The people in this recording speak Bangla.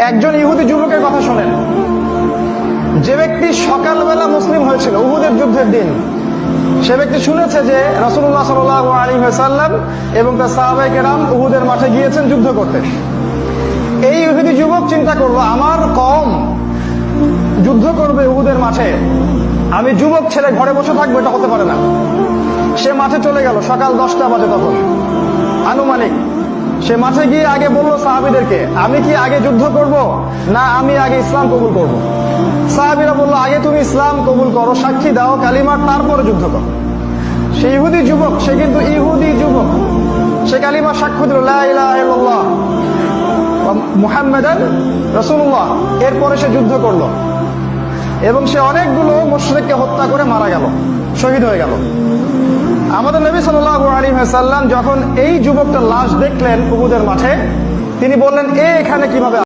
একজন ইহুদি যুবকের কথা শোনেন, যে ব্যক্তি সকালবেলা মুসলিম হয়েছিল উহুদের যুদ্ধের দিন। সে ব্যক্তি শুনেছে যে রাসূলুল্লাহ সাল্লাল্লাহু আলাইহি ওয়াসাল্লাম এবং তার সাহাবায়ে কেরাম উহুদের মাঠে গিয়েছেন যুদ্ধ করতে। এই ইহুদি যুবক চিন্তা করলো, আমার কওম যুদ্ধ করবে উহুদের মাঠে, আমি যুবক ছেলে ঘরে বসে থাকবো, এটা হতে পারে না। সে মাঠে চলে গেল, সকাল 10টা বাজে তখন আনুমানিক। সে মাঠে গিয়ে আগে বললো সাহাবীদেরকে, আমি কি আগে যুদ্ধ করব না আমি আগে ইসলাম কবুল করব? সাহাবীরা বললো, আগে তুমি ইসলাম কবুল করো, সাক্ষী দাও কালিমার, তারপরে যুদ্ধ করো। সে ইহুদি যুবক, সে কিন্তু ইহুদি যুবক, সে কালিমার সাক্ষ্য দিল, লা ইলাহা ইল্লাল্লাহ মুহাম্মাদান রাসূলুল্লাহ। এরপরে সে যুদ্ধ করলো এবং সে অনেকগুলো মুশরিককে হত্যা করে মারা গেল, শহীদ হয়ে গেল। আমাদের নবী সাল্লাল্লাহু আলাইহি ওয়াসাল্লাম যখন এই যুবকটার লাশ দেখলেন উহুদের মাঠে, তিনি বললেন, এখানে কিভাবে